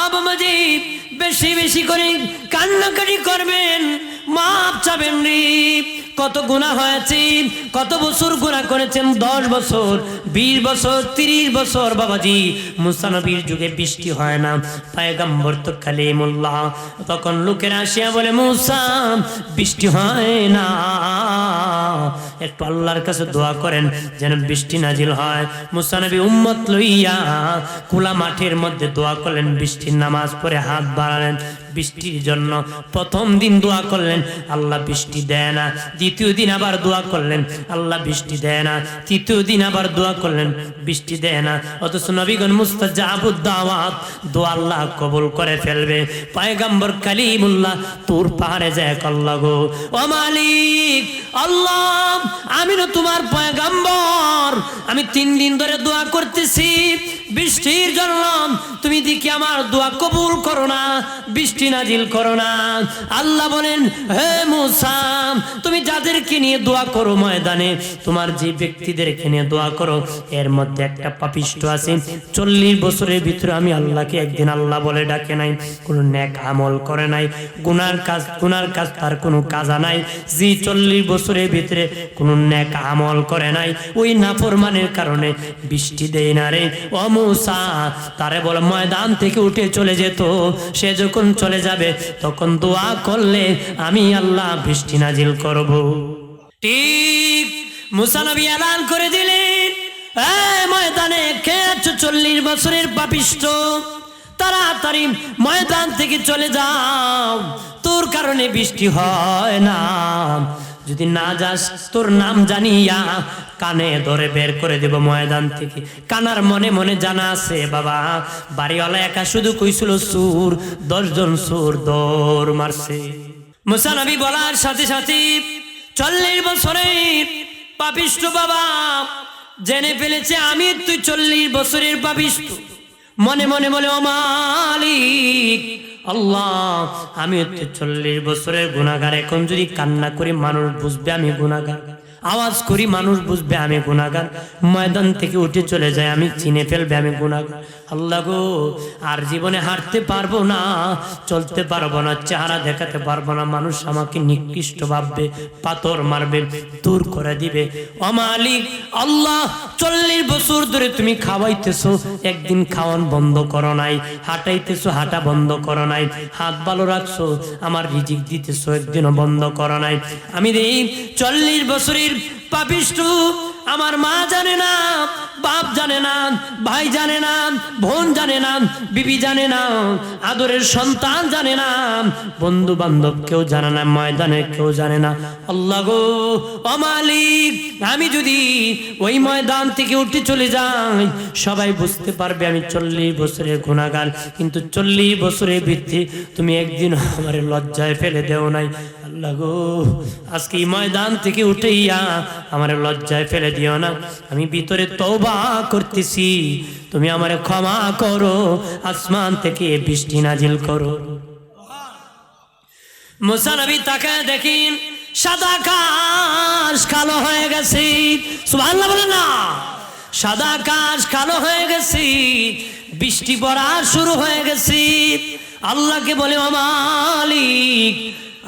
আবামাজি বেশি বেশি করে কান্নাকাটি করবেন, মাপ চাবেন রে। কত গুনাহ হয়েছে, কত বছর গুনাহ করেছেন, 10 বছর 20 বছর 30 বছর। বাবাজি মুসা নবীর যুগে বৃষ্টি হয় না, পয়গম্বর তো কালিমুল্লাহ। তখন লোকেরা আসিয়া বলে, মুসা বৃষ্টি হয় না, একটু আল্লাহর কাছে দোয়া করেন যেন বৃষ্টি নাজিল হয়। মুসা নবী উম্মত লইয়া খোলা মাঠের মধ্যে দোয়া করলেন, বৃষ্টির নামাজ পড়ে হাত বাড়ালেন বৃষ্টির জন্য। প্রথম দিন দোয়া করলেন, আল্লাহ বৃষ্টি দেয় না। দ্বিতীয় দিন আবার দোয়া করলেন, আল্লাহ বৃষ্টি দেয় না। তৃতীয় দিন আবার দোয়া করলেন, বৃষ্টি দেয় না। অথচ নবীগণ মুস্তাজাবুদ দাওয়াত, দোয়া আল্লাহ কবুল করে ফেলবে। পয়গম্বর কালিমুল্লাহ তুর পাহাড়ে যায়, আল্লাহ গো ও মালিক আল্লাহ, আমি না তোমার পয়গম্বর, আমি 3 দিন ধরে দোয়া করতেছি বৃষ্টির জন্য, তুমি দেখি আমার দোয়া কবুল করো না, বৃষ্টি নাজিল করো না। আল্লাহ বলেন, হে মুসা, তুমি যাদেরকে নিয়ে দোয়া করো ময়দানে, তোমার যে ব্যক্তিদেরকে নিয়ে দোয়া করো, এর মধ্যে একটা পাপিষ্ট আছে। 40 বছরের ভিতরে আমি আল্লাহকে একদিন আল্লাহ বলে ডাকে নাই, কোনো নেক আমল করে নাই, গুনার কাজ তার কোনো কাজা নাই। যে 40 বছরের ভিতরে কোনো নেক আমল করে নাই, ওই নাফরমানের কারণে বৃষ্টি দেয় না রে। ও মুসা, তারে বলে ময়দান থেকে উঠে চলে যেত। সে যখন চলে যাবে তখন দোয়া করলে আমি আল্লাহ বৃষ্টি নাজিল করব। ঠিক মুসা নবী এলান করে দিলেন, এই ময়দানে কে আছো 40 বছরের পাপিষ্ট, তাড়াতাড়ি ময়দান থেকে চলে যাও, তোর কারণে বৃষ্টি হয় না। যদি না যাস তোর নাম জানিয়া কানে ধরে বের করে দেব ময়দান থেকে। কানার মনে মনে জানা আছে, বাবা বাড়িওয়ালা একা শুধু কইছিল সুর, 10 জন সুর দৌড় মারছে। মুসা নবী বলার সাথে সাথে 40 বছরের পাপিষ্ট বাবা জেনে ফেলেছে আমি তুই 40 বছরের পাপিষ্ট। মনে মনে বলে, ও মালিক আল্লাহ, আমি 40 বছরের গুনাহগার। এখন যদি কান্না করি মানুষ বুঝবে আমি গুনাহগার, আওয়াজ করি মানুষ বুঝবে আমি গুনাহগার, ময়দান থেকে উঠে চলে যায় আমি চিনে ফেলবে আমি গুনাহগার। আল্লাহ গো, আর জীবনে হাঁটতে পারবো না, চলতে পারবো না, চেহারা দেখাতে পারবো না, মানুষ আমাকে নিকৃষ্ট ভাববে, পাথর মারবে, দূর করে দিবে। ও মালিক আল্লাহ, 40 বছর ধরে তুমি খাওয়াইতেছো, একদিন খাওয়ান বন্ধ করো নাই, হাঁটাইতেছো হাঁটা বন্ধ করো নাই, হাত ভালো রাখছো, আমার রিজিক দিতেছো, একদিনও বন্ধ করো নাই। আমি এই 40 বছরের পাপিষ্ট, আমার মা জানে না, বাপ জানে না, ভাই জানে না, বোন জানে না, বিবি জানে না, আদরের সন্তান জানে না, বন্ধু বান্ধব কেউ জানে না, ময়দানের কেউ জানে না। আল্লাহ গো ও মালিক, আমি যদি ওই ময়দান থেকে উঠে চলে যাই, সবাই বুঝতে পারবে আমি 40 বছরের গুনাহগার। কিন্তু 40 বছরের ভিত্তি তুমি একদিন আমার লজ্জায় ফেলে দেও নাই। আল্লাহ গো, আজকে এই ময়দান থেকে উঠেইয়া আমার লজ্জায় ফেলে দিও না। আমি ভিতরে তওবা করতেছি, তুমি আমারে ক্ষমা করো, আসমান থেকে বৃষ্টি নাজিল করো। মুসা নবী তাকায় দেখেন সাদা আকাশ কালো হয়ে গেছে। সুবহানাল্লাহ বলেন না, সাদা আকাশ কালো হয়ে গেছে, বৃষ্টি পড়া শুরু হয়ে গেছে। আল্লাহকে বলে, ও মালিক,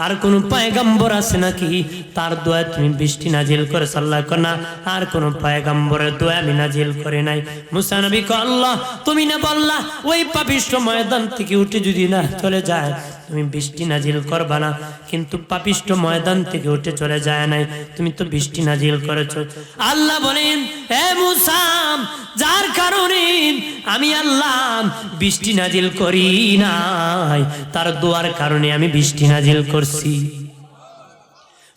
আর কোন পয়গম্বর আছে নাকি তার দোয়ায় তুমি বৃষ্টি নাজিল করে? আল্লাহ কয় না, আর কোন পয়গম্বরের দোয়া আমি নাজিল করে নাই। মুসা নবী কয়, আল্লাহ তুমি না বললা ওই পাপিষ্ট ময়দান থেকে উঠে যদি না চলে যায় তুমি বৃষ্টি নাজিল করবা না, কিন্তু পাপিষ্ট ময়দান থেকে উঠে চলে যায় নাই, তুমি তো বৃষ্টি নাজিল করেছো। আল্লাহ বলেন, হে মুসা, যার কারণে আমি আল্লাহ বৃষ্টি নাজিল করি নাই, তার দোয়ার কারণে আমি বৃষ্টি নাজিল করছি।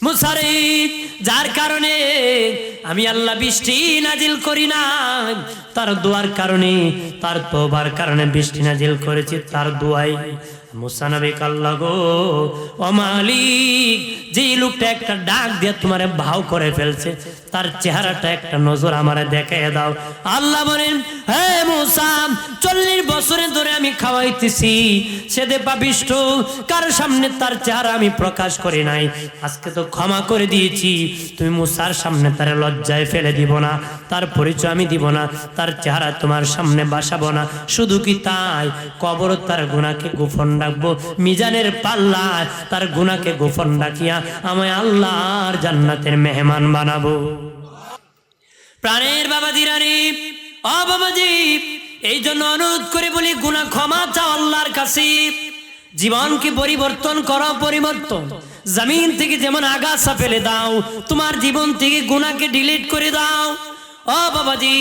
মুসা রে, যার কারণে আমি আল্লাহ বৃষ্টি নাজিল করি না, তার দোয়ার কারণে, তার তওবার কারণে বৃষ্টি নাজিল করেছি, তার দোয়াই। মুসা নবী আল্লাহ গো ও মালিক, যে লোকটা একটা ডাক দিয়ে তোমারে ভাও করে ফেলছে, তার চেহারাটা একটা নজর আমারে দেখায় দাও। আল্লাহ বলেন, হে মুসা, 40 বছর ধরে আমি খাওয়াইতেছি, সেদে পাপিষ্ট, কার সামনে তার চেহারা আমি প্রকাশ করি নাই, আজকে তো ক্ষমা করে দিয়েছি, তুমি মুসার সামনে তারে লজ্জায় ফেলে দিব না, তার পরিচয় আমি দিব না, তার চেহারা তোমার সামনে বাসাবো না। শুধু কি তাই, কবর তার গুনাহকে গোপন রাখবো, মিজানের পাল্লায় তার গুনাহকে গোপন রাখিয়া আমায় আল্লাহর জান্নাতের মেহমান বানাবো। প্রাণের বাবাজিরা রে, ও বাবাজি, এই জন্য অনুরোধ করে বলি, গুনাহ ক্ষমা চাও আল্লাহর কাছে। জীবনকে পরিবর্তন করো, পরিবর্তন। জমিন থেকে যেমন আগাছা ফেলে দাও, তোমার জীবন থেকে গুনাহকে ডিলিট করে দাও। ও বাবাজি,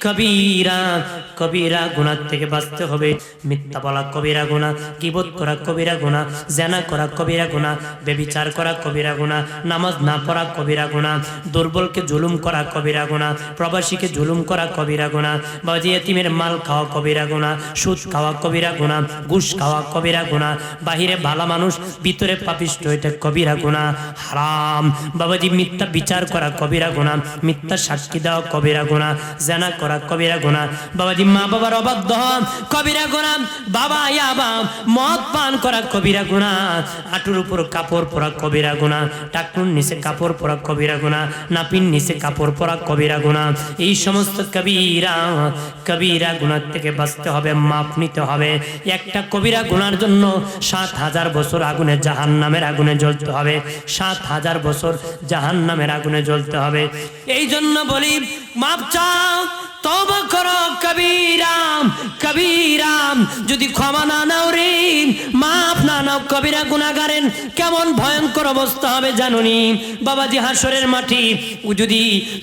কবিরা কবিরা গুনাহ থেকে বাঁচতে হবে। মিথ্যা বলা কবিরা গুনাহ, গীবত করা কবিরা গুনাহ, জিনা করা কবিরা গুনাহ, ব্যভিচার করা কবিরা গুনাহ, নামাজ না পড়া কবিরা গুনাহ, দুর্বলকে জুলুম করা কবিরা গুনাহ, প্রবাসীকে জুলুম করা কবিরা গুনাহ, বাবাজি এতিমের মাল খাওয়া কবিরা গুনাহ, সুদ খাওয়া কবিরা গুনাহ, ঘুষ খাওয়া কবিরা গুনাহ, বাহিরে ভালো মানুষ ভিতরে পাপিষ্ট, এটা কবিরা গুনাহ, হারাম। বাবাজি মিথ্যা বিচার করা কবিরা গুনাহ, মিথ্যা সাক্ষী দেওয়া কবিরা গুনাহ, জিনা করা কবিরা গুনাহ, বাবাজি মা বাবার অবাধ্য কবিরা গুনাহ, বাবা ইয়াবা মদ পান করা কবিরা গুনাহ, হাঁটুর উপর কাপড় পরা কবিরা গুনাহ, টাকনুর নিচে কাপড় পরা কবিরা গুনাহ, নাপির নিচে কাপড় পরা কবিরা গুনাহ। এই সমস্ত কবিরা কবিরা গুনাহ থেকে বাঁচতে হবে, মাপ নিতে হবে। একটা কবিরা গুনার জন্য ৭,০০০ বছর আগুনে জাহান্নামের আগুনে জ্বলতে হবে, ৭,০০০ বছর জাহান্নামের আগুনে জ্বলতে হবে। এই জন্য বলি, মাপ চাও, তওবা করো কবিরাম কবিরাম। যদি ক্ষমা না নাও রে, মাপ না নাও, কবিরা গুনাহগারের কেমন ভয়ঙ্কর অবস্থা হবে জানুনি। বাবাজি হাসরের মাটি যদি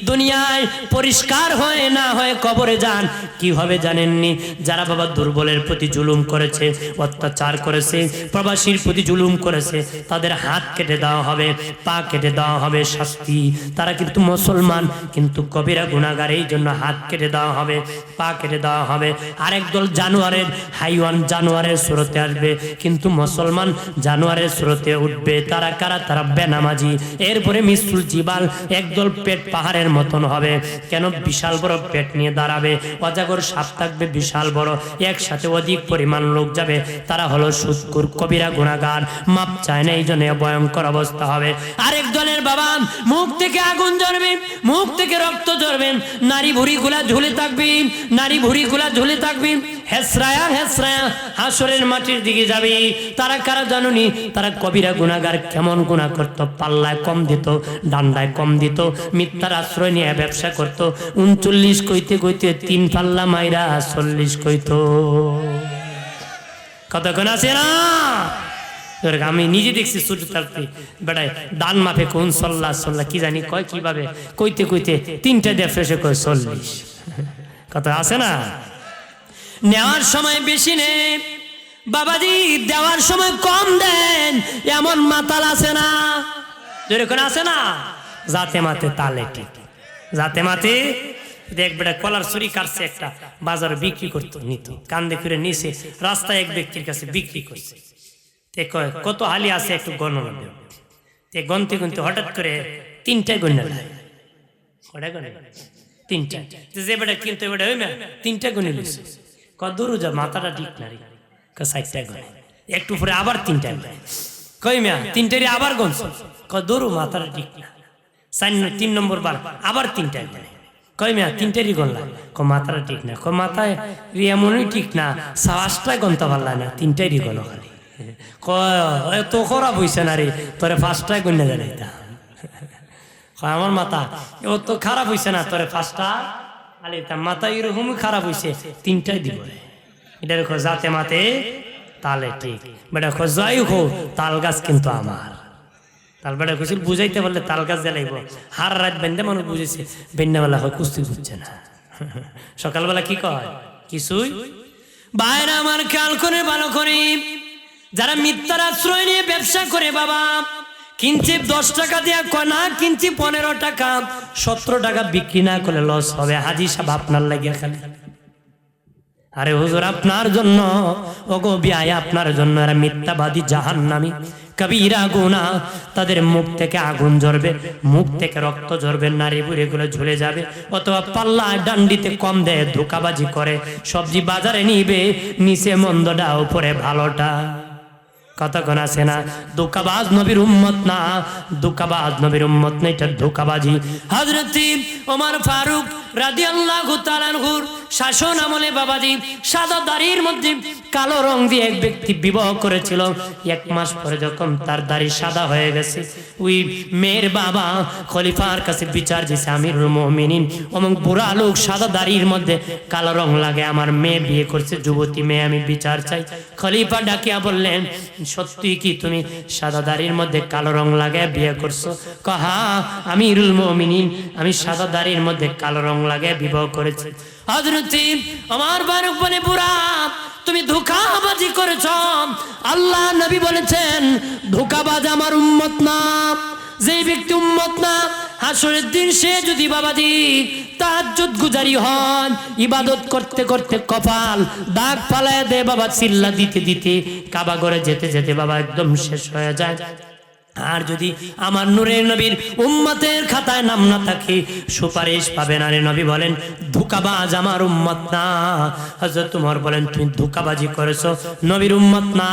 দুনিয়ায় পরিষ্কার হয়ে না হয় কবরে যান, কি হবে জানেননি? যারা বাবা দুর্বলের প্রতি জুলুম করেছে, অত্যাচার করেছে, প্রবাসীর প্রতি জুলুম করেছে, তাদের হাত কেটে দেওয়া হবে, পা কেটে দেওয়া হবে, শাস্তি। তারা কিন্তু মুসলমান, কিন্তু কবিরা গুনাহগার, এই জন্য হাত কেটে দেওয়া হবে, পা কেটে দেওয়া হবে। আরেক দল জানোয়ারের, হাইওয়ান জানোয়ারের সুরতে আসবে, কিন্তু মুসলমান জানোয়ারের সুরতে উঠবে। তারা কারা? তারা বেনামাজি। এরপরে মিসুল জিবাল, একদল পেট পাহাড়ের মতন হবে। কেন? বিশাল বড় পেট নিয়ে দাঁড়াবে, অজাগর সাপ থাকবে বিশাল বড়, একসাথে অধিক পরিমাণ লোক যাবে। তারা হলো সুদখোর কবিরা গুনাহগার, মাপ চায় না, এই জন্য ভয়ঙ্কর অবস্থা হবে। আরেক দলের বাবা মুখ থেকে আগুন জ্বলবে, মুখ থেকে রক্ত ঝরবে, নারী ভুড়ি গুলা ঝুলে থাকবে, নারী ভুড়ি গুলা ঝুলে থাকবে, হেসরায়া হেসরায়া হাসরের মাটির দিকে যাবে। তারা কারা জানুনি? তারা কবিরা গুনাহগার। কেমন গুনাহ করতো? পাল্লায় কম দিত, ডান্ডায় কম দিত, মিথ্যার আশ্রয় নিয়ে ব্যবসা করতো। 39 কইতে কইতে 3 পাল্লা মাইরা 40 কইতো। কতক্ষণ আছে না? আমি নিজে দেখছি ছোট থাকতে, বেড়ায় দান মাপে কোন সল্লা সল্লা কি জানি কয়, কিভাবে কইতে কইতে 3টা দিয়ে ফেসে কয় 40। কত আছে না? নেওয়ার সময় বেশি নেই বাবাজি, দেওয়ার সময় কম দেন, এমন মাতাল আছে না? যেরকম আছে না, জাতে মাতে তালে ঠিক, জাতে মাতে। দেখ বেটা কলার চুরি কাটছে, একটা বাজারে বিক্রি করতো, নিত কান্দে করে নিছে, রাস্তায় এক ব্যক্তির কাছে বিক্রি করছে। তে কয় কত হালি আছে একটু গণনা দেব। তে গনতে গুনতে হঠাৎ করে 3টায় গণনা দেয়, কটা গণে? 3টা। যে বেটা কিন্তু বেটা ওই মা 3টা গণে লিছে। কদূর যা মাথাটা ঠিক না রে, 60টা গণে। একটু পরে আবার 3টা গণে, কই মা 3টারই আবার গনছ, কদূর মাথাটা ঠিক না। 3 নম্বর বার আবার 3টা গণে, কই মা 3টারই গণলা, মাথাটা ঠিক না। মাথায় এমনই ঠিক না, 5টায় গনতে পারলা না, 3টারই গণ খালি। তো খারাপ হইছে না রে, তোরে 5টায় গণ্য জানাইতা। আমার মাথা ও তো খারাপ হইছে না, তোরে 5টা আলিতাম। মাথা এরকমই খারাপ হইছে, 3টায় দিব। এটা দেখো জাতে মাতে তালে ঠিক। বেটা খো যাই হো, তাল গাছ কিন্তু আমার। তাল বেটা খুশিল বুঝাইতে পারলে তাল গাছ জ্বালাইব। হার রাত বেন্দে মানুষ বুঝেছে, বেন্যাবেলা হয় কুস্তি বুঝছে না। সকালবেলা কি কয়? কিছুই। বাইরে আমার খেয়াল করে ভালো করে, যারা মিথ্যার আশ্রয় নিয়ে ব্যবসা করে বাবা, কিনছে 10 টাকা দিয়া কনা, কিনছি 15 টাকা, 17 টাকা বিক্রি না করলে লস হবে। হাজি সাহেব আপনার লাগিয়া খালি, আরে হুজুর আপনার জন্য, ওগো বিয়ায় আপনার জন্য। এরা মিথ্যাবাদী জাহান্নামী কবিরা গুনাহ, তাদের মুখ থেকে আগুন ঝরবে, মুখ থেকে রক্ত ঝরবে, নারী বুড়ি গুলো ঝুলে যাবে। অথবা পাল্লা ডান্ডিতে কম দেয়, ধোকাবাজি করে, সবজি বাজারে নিবে, নিচে মন্দটা উপরে ভালোটা। কতক্ষণ আছে না? ধোঁকাবাজ নবীর উম্মত না, ধোঁকাবাজ নবীর উম্মত না, এটা ধোঁকাবাজি। হযরত ওমর ফারুক রাদিয়াল্লাহু তাআলা আনহুর শাসন আমলে বাবাজি সাদা দাড়ির মধ্যে কালো রং দিয়ে এক ব্যক্তি বিবাহ করেছিল। 1 মাস পরে যখন তার দাড়ি সাদা হয়ে গেছে, ওই মেয়ের বাবা খলিফার কাছে বিচার দিয়েছে, আমিরুল মুমিনিন অমুক বুড়া লোক সাদা দাড়ির মধ্যে কালো রং লাগে, আমার মেয়ে বিয়ে করছে, যুবতী মেয়ে, আমি বিচার চাই। খলিফা ডাকিয়া বললেন, সত্যি কি তুমি সাদা দাড়ির মধ্যে কালো রং লাগে বিয়ে করছো? কহা আমিরুল মুমিনিন, আমি সাদা দাড়ির মধ্যে কালো রং লাগে বিবাহ করেছি। হযরত ওমর ফারুক বলে, বুড়া তুমি ধোঁকাবাজি করেছ। আল্লাহ নবী বলেছেন ধোঁকাবাজ আমার উম্মত না। যে ব্যক্তি উম্মত না, হাসরের দিন সে যদি বাবাজি তাহাজ্জুদ গুজারি হন, ইবাদত করতে করতে কপাল দাগ ফালায় দে বাবা, চিল্লা দিতে দিতে কাবা ঘরে যেতে যেতে বাবা একদম শেষ হয়ে যায়। আর যদি আমার নূরের নবীর উম্মতের খাতায় নাম না থাকে, সুপারিশ পাবে না। রে নবী বলেন ধোঁকাবাজ আমার উম্মত না। হযরত ওমর বলেন তুমি ধোঁকাবাজি করেছো, নবীর উম্মত না।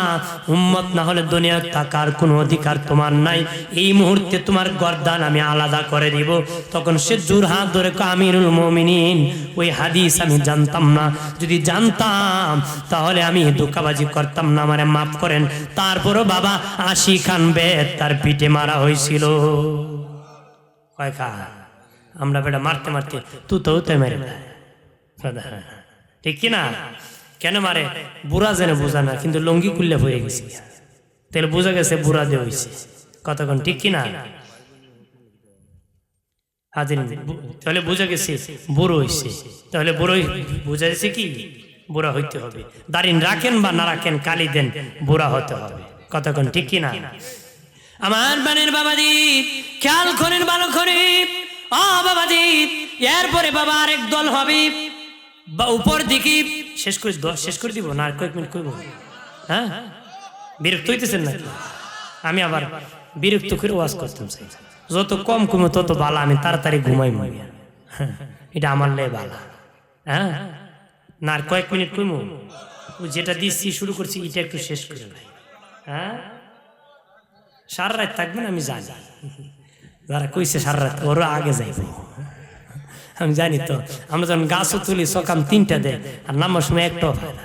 উম্মত না হলে দুনিয়ার থাকার কোনো অধিকার তোমার নাই। এই মুহূর্তে তোমার গর্দান আমি আলাদা করে দিব। তখন সে জোর হাত ধরে আমিরুল মুমিনিন, ওই হাদিস আমি জানতাম না, যদি জানতাম তাহলে আমি ধোঁকাবাজি করতাম না, আমারে মাফ করেন। তারপরও বাবা 80 খান বেত তার পিঠে মারা হয়েছিল। কয়খা আমরা বেটা মারতে মারতে তুতে মেরে, ঠিক কিনা? কেন মারে? বুড়া জেনে বোঝা না, কিন্তু লঙ্গি খুললে হয়ে গেছে, তাহলে বোঝা গেছে বুড়া দিয়ে হয়েছে। কতক্ষণ ঠিক কিনা? তাহলে বোঝা গেছে বুড়ো হয়েছে। তাহলে বুড়ো বোঝা গেছে কি বুড়া হইতে হবে। দাড়ি রাখেন বা না রাখেন, কালি দেন, বুড়া হতে হবে। কতক্ষণ ঠিক কিনা? আমার বানের বাবাজি খেয়াল করেন, ভালো করে। ও বাবাজি, এরপরে বাবা আরেক দল হবে উপর দিকে। শেষ করে দিব না, আর কয়েক মিনিট করবো? হ্যাঁ, বিরক্ত হইতেছেন না? আমি আবার বিরক্ত করে ওয়াজ করতাম চাই, যত কম কমে তত ভালো, আমি তাড়াতাড়ি ঘুমাই। এটা আমার লে ভালো। হ্যাঁ না, আর কয়েক মিনিট কইমু, যেটা দিচ্ছি শুরু করছি এটা একটু শেষ করে ভাই। হ্যাঁ, সারা রাত থাকবেন আমি জানি, যারা কইছে সারা রাত ওরা আগে যাইব আমি জানি। তো আমরা যখন গাছও তুলি সকাম 3টা দেয়, আর নামার সময় একটাও হয় না।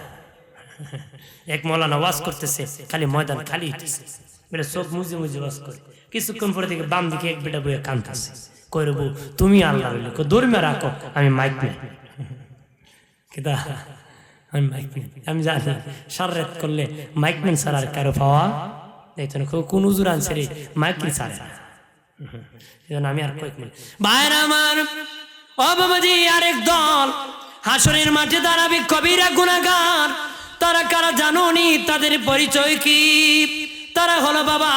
এক মৌলানা ওয়াজ করতেছে, খালি ময়দান খালি হইতেছে, বেটা চোখ মুজে মুজে ওয়াজ করে। কিছুক্ষণ পরে দিকে বাম দিকে এক বেটা বইয়ে কাঁদতেছে, কই রে বউ তুমি আল্লাহ রইলে দৌড়মে রাখো, আমি মাইক নেই। কেদা আমি মাইক নেই, আমি জানি সারা রাত করলে মাইক নেন ছাড়া আর কারো পাওয়া কোন উজুর আনছে রে, মাইক কি ছাড়ে না। আমি আর কয়েক মিনিট বাইরে আমার ও বাবাজি আরেক দল হাসরের মাঠে দাঁড়াবে, কবিরা গুনাহগার। তারা কারা জানো নি? তাদের পরিচয় কি? তারা হলো বাবা,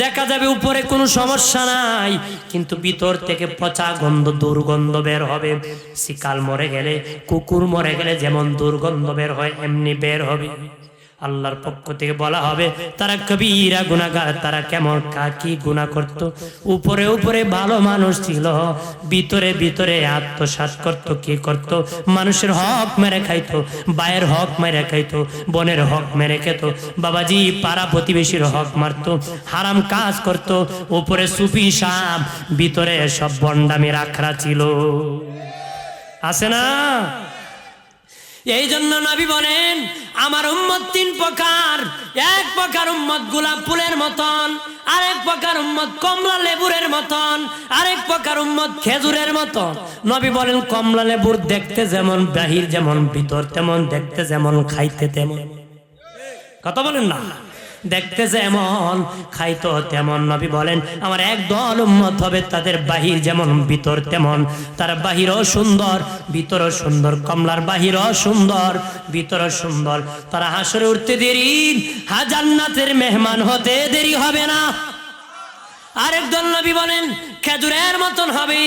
দেখা যাবে উপরে কোনো সমস্যা নাই, কিন্তু ভিতর থেকে পচা গন্ধ, দুর্গন্ধ বের হবে। শিকাল মরে গেলে, কুকুর মরে গেলে যেমন দুর্গন্ধ বের হয়, এমনি বের হবে। আল্লাহর পক্ষ থেকে বলা হবে তারা কবিরা গুনাহগার। তারা কেমন কি গুনাহ করত? উপরে উপরে ভালো মানুষ ছিল, ভিতরে ভিতরে আত্মসাৎ করত। কি করত? মানুষের হক মেরে খাইতো, ভাইয়ের হক মেরে খাইতো, বোনের হক মেরে খেত, বাবাজি পাড়া প্রতিবেশীর হক মারতো, হারাম কাজ করত। উপরে সুফি সাহেব, ভিতরে সব বন্ডামি রাখরা ছিল। আছে না? এই জন্য নবী বলেন আমার উম্মত 3 প্রকার। এক প্রকার উম্মত গোলাপ ফুলের মতন, আরেক প্রকার উম্মত কমলা লেবুরের মতন, আরেক প্রকার উম্মত খেজুরের মতন। নবী বলেন কমলা লেবুর দেখতে যেমন, বাহির যেমন, ভিতর তেমন, দেখতে যেমন, খাইতে তেমন। কথা বলেন না? দেখতে যেমন, খাইতো তেমন। নবী বলেন আমার এক দল উম্মত হবে, তাদের বাহির যেমন, ভিতর তেমন। তার বাহিরও সুন্দর, ভিতরও সুন্দর। কমলার বাহিরও সুন্দর, ভিতরও সুন্দর। তারা হাসরে উঠতে দেরি, জান্নাতের মেহমান হতে দেরি হবে না। আরেক দল নবী বলেন খেজুরের মতন হবে।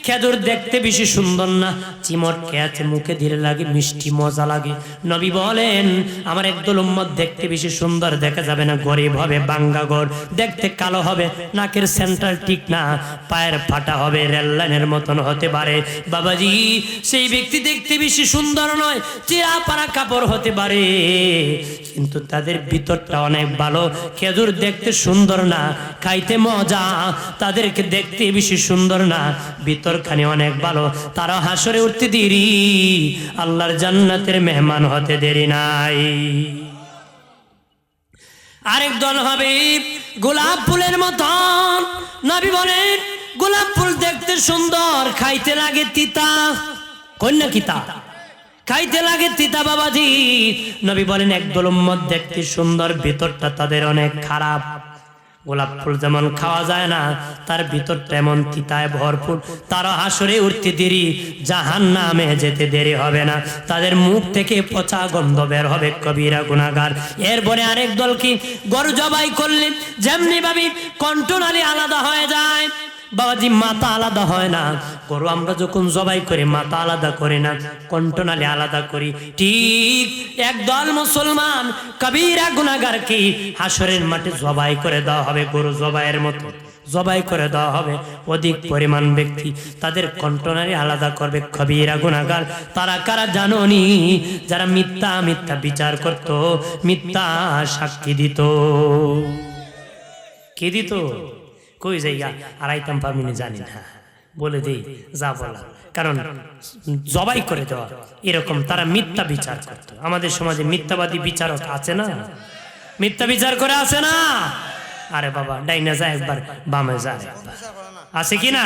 খেজুর দেখতে বেশি সুন্দর না, চিমট খেয়েছে মুখে দিলে লাগে মিষ্টি মজা লাগে। নবী বলেন আমার একদল উম্মত দেখতে বেশি সুন্দর দেখা যাবে না, গরিব হবে, বাঙ্গা ঘর, দেখতে কালো হবে, নাকের সেন্টার ঠিক না, পায়ের ফাটা হবে, রেল লাইনের মতন হতে পারে। বাবাজি সেই ব্যক্তি দেখতে বেশি সুন্দর নয়, চিরা পাড়া কাপড় হতে পারে, কিন্তু তাদের ভিতরটা অনেক ভালো। খেজুর দেখতে সুন্দর না, খাইতে মজা, তাদেরকে দেখতে বেশি সুন্দর না, ভিতরখানি অনেক ভালো। তারা হাসরে উঠতে দেরি, আল্লাহর জান্নাতের মেহমান হতে দেরি নাই। আরেক দল হবে গোলাপ ফুলের মতন। নবী বলেন গোলাপ ফুল দেখতে সুন্দর, খাইতে লাগে তিতা। কন্যা কিতা খাইতে লাগে তিতা বাবাজি। নবী বলেন একদল উম্মত দেখতে সুন্দর, ভিতরটা তাদের অনেক খারাপ। গোলাপ ফুল যেমন খাওয়া যায় না, তার ভিতরটা এমন তিতায় ভরপুর। তারা হাসরে উঠতে দেরি, জাহান্নামে যেতে দেরি হবে না, তাদের মুখ থেকে পচা গন্ধ বের হবে, কবিরা গুনাহগার। এরপরে আরেক দল কি, গরু জবাই করলে যেমনি ভাবে কণ্ঠনালী আলাদা হয়ে যায়, বাবাজি মাথা আলাদা হয় না। গরু আমরা যখন জবাই করি মাথা আলাদা করি না, কণ্ঠনালী আলাদা করি। ঠিক একদল মুসলমান কবিরা গুনাহগার কি হাসরের মাঠে জবাই করে দেওয়া হবে, গরু জবাইয়ের মতো জবাই করে দেওয়া হবে। অধিক পরিমাণ ব্যক্তি তাদের কণ্ঠনালী আলাদা করবে, কবিরা গুনাহগার। তারা কারা জানোনি? যারা মিথ্যা মিথ্যা বিচার করত, মিথ্যা সাক্ষী দিত। কে দিত? কই জায়গা আর আইতাম পারমিনি জানি না, বলে দেই যা বলা, কারণ জবাই করে দেওয়া এরকম তারা মিথ্যা বিচার করত। আমাদের সমাজে মিথ্যাবাদী বিচারক আছে না? মিথ্যা বিচার করে আছে না? আরে বাবা ডাইনা যায় একবার, বামে যায় একবার, আছে কি না?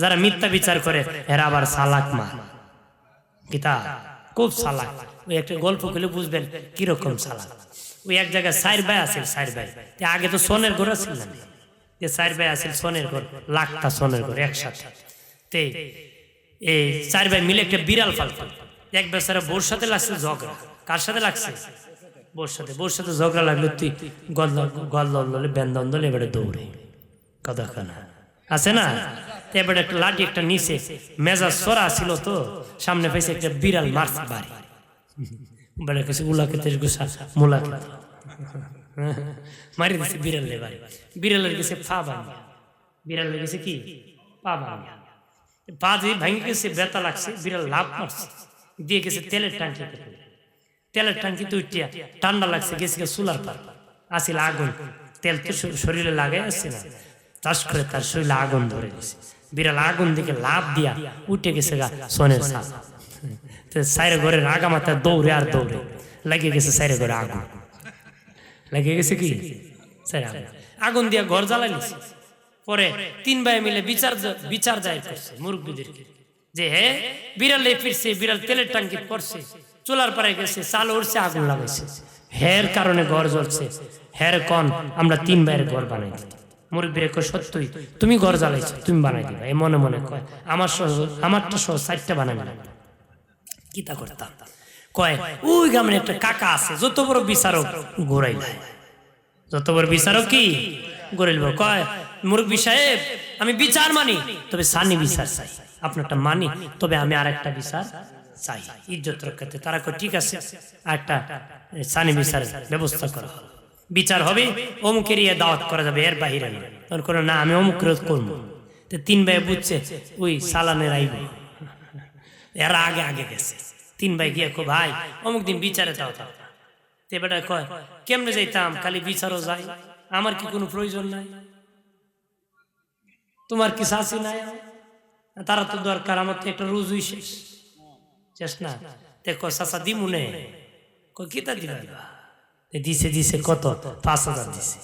যারা মিথ্যা বিচার করে এরা আবার চালাক মা, গীতা খুব চালাক। ওই একটা গল্প করলে বুঝবেন কিরকম চালাক। ওই এক জায়গায় 4 ভাই আছে, 4 ভাই, আগে তো সোনের ঘর ছিল না, যে 4 ভাই আছে সোনের ঘর, লাখটা সোনের ঘর একসাথে। এই 4 ভাই মিলে একটা বিড়াল পালতো। এক বেচারা বোর সাথে লাগছে ঝগড়া। কার সাথে লাগছে? বোর সাথে। বোর সাথে ঝগড়া লাগলো, তুই গল্লে বেন্দন দলে এবারে দৌড়ে কতখানা আছে না। এবারে একটা লাঠি একটা নিচে, মেজাজ সরা ছিল তো, সামনে পাইছে একটা বিড়াল মারছে বাড়ি, বেড়ে গেছে উলাকে তেজ গুসা মুলাকে মারি দিছে বিড়ালে বাড়ি। বিড়ালের গেছে পা ভাঙা, বিড়ালের গেছে কি পা ভাঙা, পা যে ভাঙে গেছে, ব্যথা লাগছে, বিড়াল লাভ মারছে, দিয়ে গেছে তেলের ট্যাঙ্কিতে। তেলের ট্যাঙ্কিতে উঠিয়া ঠান্ডা লাগছে, গেছে চুলার পার, আসিল আগুন, তেল তো শরীরে লাগাই আসছে না, চাষ করে তার শরীরে আগুন ধরে গেছে। বিড়াল আগুন দিকে লাভ দিয়া উঠে গেছে গা সোনের সাপ। সাইরে ঘরের আগা মাথায় দৌড়ে আর দৌড়ে লাগিয়ে গেছে সাইরে ঘরে আগুন, লাগিয়ে গেছে কি আগুন দিয়া ঘর জ্বালাই নিছে। পরে 3 ভাই মিলে বিচার যায় করছে মুরব্বীদেরকে, যে হে বিড়ালে ফিরছে, বিড়াল তেলের টাঙ্কি পড়ছে, চুলার পারে গেছে, চাল উঠছে, আগুন লাগাইছে, হের কারণে ঘর জ্বলছে। হের কন আমরা 3 ভাইয়ের ঘর বানাই দিই। মুরব্বীরা কয় সত্যই তুমি ঘর জ্বালাইছো, তুমি বানাই দিবা। এই মনে মনে কয় আমারটা সহ 4টা বানাই লাগবে। কিতা করতাম? কয় ওই গ্রামের একটা কাকা আছে, যত বড় বিচারক ঘুরাইল, যত বড় বিচারক কি ঘুরাইল। কয় মুরব্বী সাহেব আমি বিচার মানি, তবে সানি বিচার চাই। আপনারটা মানি, তবে আমি আর একটা বিচার চাই ইজ্জত রক্ষাতে। তারা কয় ঠিক আছে, একটা সানি বিচার ব্যবস্থা করা হলো। বিচার হবে, অমুকের ইয়ে দাওয়াত করা যাবে, এর বাহিরে না। তখন করে না আমি অমুক করবো। 3 ভাই বুঝছে ওই সালানের আইব, এরা আগে আগে গেছে। 3 ভাই গিয়ে কো ভাই অমুক দিন বিচারে দাও। তে বেটা কয় কেমনে যাইতাম, খালি বিচারও যাই, আমার কি কোনো প্রয়োজন নাই? তোমার কি শাসি নাই? তারা তো দরকার, আমার তো একটা রুজুই শেষ না। দেখো চাচা দিমুনে কিতা দিবা? দিছে কত? 5000 দিছে।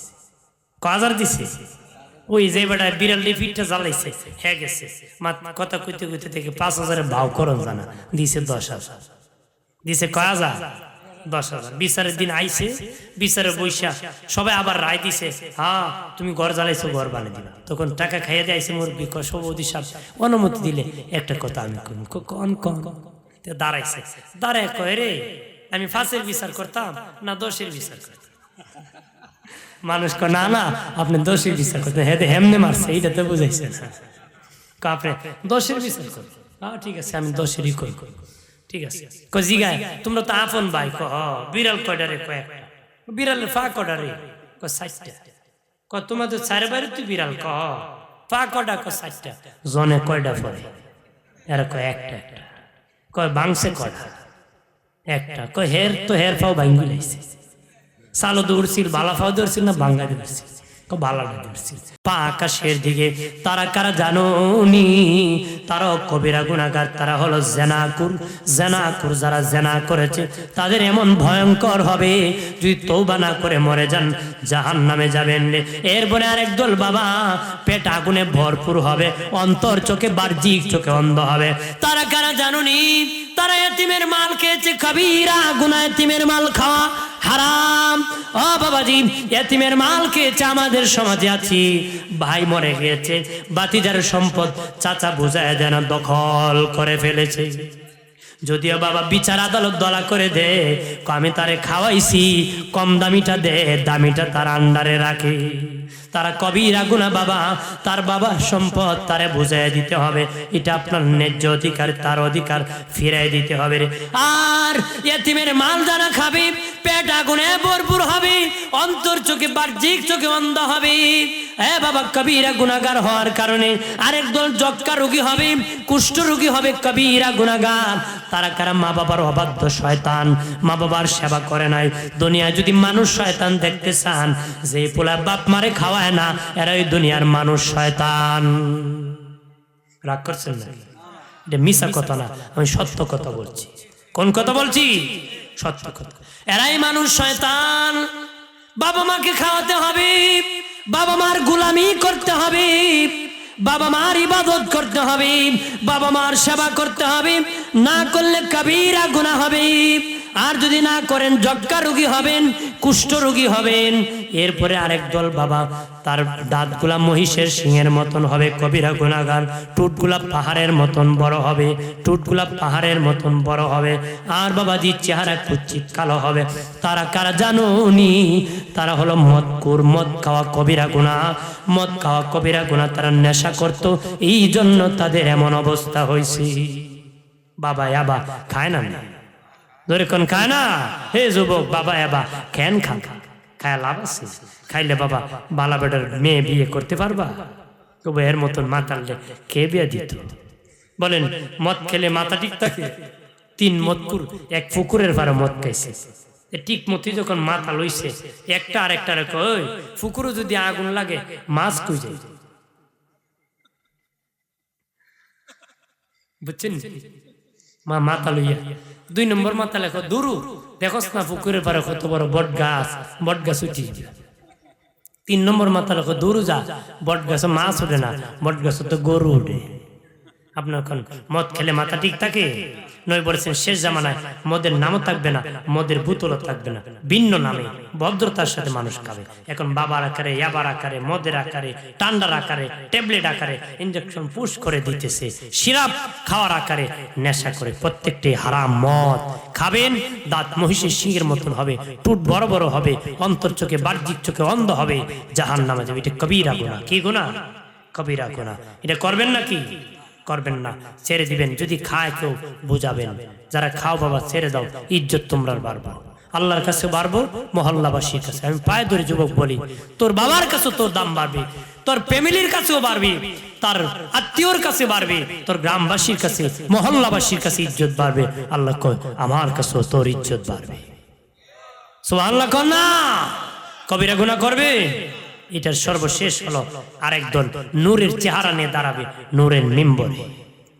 1000 দিছে। ওই যে বেটা বিড়াল লিফিটটা জ্বালাইছে, হ্যাঁ গেছে কথা কইতে কইতে থেকে 5000 ভাও করন জানা দিছে 10,000। দিছে কয় হাজার? 10,000। বিচারের দিন আইছে, বিচারে বৈশা সবাই আবার রায় দিছে, হ্যাঁ তুমি ঘর জ্বালাইছো, ঘর বানিয়ে দিবা। তখন টাকা খাইয়ে দিয়ে আইছে মুরব্বী, সভাপতি সাহেব অনুমতি দিলে একটা কথা আমি কন দাঁড়াইছে। দাঁড়ায় কয় রে আমি 5-এর বিচার করতাম না 10-এর বিচার করতাম? মানুষ কো না না আপনি দোষী বিচার করতে হেদে হেমনে মারছে এইটা তো বুঝাইছেন আপনি দোষের বিচার করো ঠিক আছে আমি দোষেরই কই ঠিক আছে কো জিগায় তোমরা তো আপন ভাই কো বিড়াল কয়ডারে কয় বিড়ালের ফা কয়ডারে কো 60টা কো তোমাদের চারে বাড়ি তুই বিড়াল ক ফা কয়ডা কো 60টা জনে কয়ডা পড়ে এরা কয় একটা কয় বাংসে কয়ডা একটা কয় হের তো হের ফাও ভাঙ্গি লাইছে সালো দৌড়ছিল বালা ফাও দৌড়ছিল না বাঙ্গা দৌড়ছিল বালা দৌড়ছিল পা আকাশের দিকে তারা কারা জানোনি তারা কবিরা গুনাহগার তারা হলো জেনাকুর যারা জেনা করেছে তাদের এমন ভয়ঙ্কর হবে যদি তওবা না করে মরে যান জাহান্নামে যাবেন এরপরে আরেক দল বাবা পেট আগুনে ভরপুর হবে অন্তর চোখে বাহ্যিক চোখে অন্ধ হবে তারা কারা জানোনি তারা এতিমের মাল খেয়েছে কবিরা গুনাহ এতিমের মাল খাওয়া হারাম ও বাবাজি এতিমের মাল খেয়েছে আমাদের সমাজে আছি ভাই মরে গিয়েছে বাতিজার সম্পদ চাচা বুঝায় যেন দখল করে ফেলেছে যদিও বাবা বিচার আদালত দলা করে দে আমি তারে খাওয়াইছি কম দামিটা দে দামিটা তার আন্ডারে রাখে তারা কবিরা গুনাহ বাবা তার বাবার সম্পদ তারে বুঝাই দিতে হবে এটা আপনার ন্যায্য অধিকার তার অধিকার ফিরাই দিতে হবে আর এতিমের মাল যারা খাবে পেট আগুনে ভরপুর হবে অন্তর চোখে বাহ্যিক চোখে অন্ধ হবে বাবা কবিরা গুনাহগার হওয়ার কারণে আরেক দল যক্কা রোগী হবে কুষ্ঠ রোগী হবে কবিরা গুনাহগার তারা কারা মা বাবার অবাধ্য শয়তান মা বাবার সেবা করে নাই দুনিয়ায় যদি মানুষ শয়তান দেখতে চান যে পোলা বাপ মারে খাওয়ায় না এরাই দুনিয়ার মানুষ শয়তান রাগ করছেন না এটা মিছা কথা না আমি সত্য কথা বলছি কোন কথা বলছি সত্য কথা এরাই মানুষ শয়তান বাবা মাকে খাওয়াতে হবে বাবা মার গোলামি করতে হবে বাবা মার ইবাদত করতে হবে বাবা মার সেবা করতে হবে না করলে কবিরা গুনাহ হবে আর যদি না করেন যক্কা রোগী হবেন কুষ্ঠ রোগী হবেন এরপরে আরেক দল বাবা তার দাঁতগুলা মহিষের সিংহের মতন হবে কবিরা গুনাহগার টুটগুলা পাহাড়ের মতন বড় হবে টুটগুলা পাহাড়ের মতন বড় হবে আর বাবাজি চেহারা কুচ্ছিত কালো হবে তারা কারা জানোনি তারা হলো মদকুর মদ খাওয়া কবিরা গুনাহ মদ খাওয়া কবিরা গুনাহ তারা নেশা করত এই জন্য তাদের এমন অবস্থা হয়েছে বাবা আবা খায় না ধরে কোন খায় না হে যুবক বাবা আবা কেন খান খায় লাভ আছে খাইলে বাবা বালা বেটার মেয়ে বিয়ে করতে পারবা তবু এর মতন মাতাললে কে বিয়ে দিত বলেন মদ খেলে মাথা ঠিক থাকে 3 মদকুর এক পুকুরের পারে মদ খাইছে ঠিক মতি যখন মাথা লইছে একটা আর একটা কই পুকুরে যদি আগুন লাগে মাছ কই যায় বুঝছেন মা মাথা লইয়া 2 নম্বর মাথা লেখো দুরু দেখোস না পুকুরের পারে কত বড় বট গাছ উঠি 3 নম্বর মাথা লেখো দুরু যা বট গাছে মাছ ওঠে না বট গাছে তো গরু ওঠে আপনার মদ খেলে মাথা ঠিক থাকে নয় বলেছেন শেষ জামানায় মদের নামও থাকবে না মদের বোতলও থাকবে না ভিন্ন নামে ভদ্রতার সাথে মানুষ খাবে এখন বাবার আকারে ইয়াবার আকারে মদের আকারে টান্ডার আকারে ট্যাবলেট আকারে ইনজেকশন পুশ করে দিতেছে সিরাপ খাওয়ার আকারে নেশা করে প্রত্যেকটি হারাম মদ খাবেন দাঁত মহিষের সিংহের মতন হবে টুট বড় বড় হবে অন্তর চোখে বাহ্যিক চোখে অন্ধ হবে জাহান্নামে যাবে এটা কবিরা গুনাহ কি গুনাহ কবিরা গুনাহ এটা করবেন নাকি করবেন না ছেড়ে দিবেন যদি খায় কেউ বুঝাবেন যারা খাও বাবা ছেড়ে দাও ইজ্জত তোমরা বাড়বো আল্লাহর কাছে বাড়বো মহল্লাবাসীর কাছে আমি পায়ে ধরে যুবক বলি তোর বাবার কাছে তোর দাম বাড়বে তোর ফ্যামিলির কাছেও বাড়বে তার আত্মীয়র কাছে বাড়বে তোর গ্রামবাসীর কাছে মহল্লাবাসীর কাছে ইজ্জত বাড়বে আল্লাহ কয় আমার কাছেও তোর ইজ্জত বাড়বে সুবহানাল্লাহ কর না কবিরা গুনাহ করবে এটার সর্বশেষ হলো আরেক দল নূরের চেহারা নিয়ে দাঁড়াবে নূরের মিম্বরে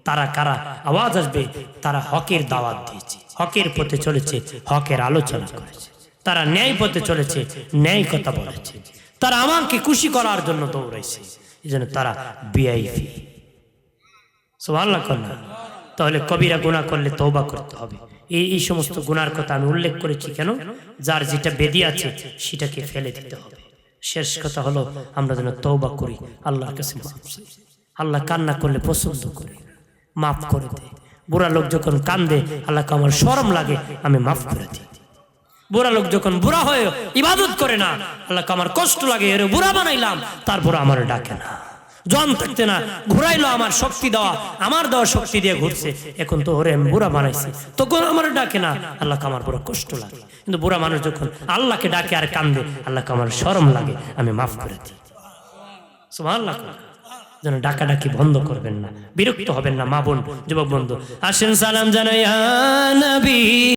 তারা কারা আওয়াজ আসবে তারা হকের দাওয়াত দিয়েছে হকের পথে চলেছে হকের আলোচনা করেছে তারা ন্যায় পথে চলেছে ন্যায় কথা বলেছে তারা আমাকে খুশি করার জন্য দৌড়াইছে এজন্য তারা ভিআইপি সুবহানাল্লাহ না তাহলে কবিরা গুনাহ করলে তওবা করতে হবে এই সমস্ত গুনার কথা আমি উল্লেখ করেছি কেন যার যেটা বেদি আছে সেটাকে ফেলে দিতে হবে শেষ কথা হলো আমরা যেন তওবা করি আল্লাহর কাছে আল্লাহ কান্না করলে পছন্দ করে মাফ করে দেয় বুড়া লোক যখন কান্দে আল্লাহকে আমার শরম লাগে আমি মাফ করে দিই বুড়া লোক যখন বুড়া হয়ে ইবাদত করে না, আল্লাহকে আমার কষ্ট লাগে, এর বুড়া বানাইলাম, তারপর আমার ডাকে না। জন থাকতে না ঘুরাইলো, আমার শক্তি দেওয়া, আমার দেওয়া শক্তি দিয়ে ঘুরছে, এখন তো ওরে আমি বুড়া বানাইছি, তখন আমার ডাকে না, আল্লাহকে আমার বড় কষ্ট লাগে। কিন্তু বুড়া মানুষ যখন আল্লাহকে ডাকে আর কান্দে, আল্লাহকে আমার শরম লাগে, আমি মাফ করে দিই। সুবহানাল্লাহ। যেন ডাকাডাকি বন্ধ করবেন না, বিরক্ত হবেন না। মা বোন, যুবক বন্ধু, আসেন সালাম জানাই ইয়া নবী।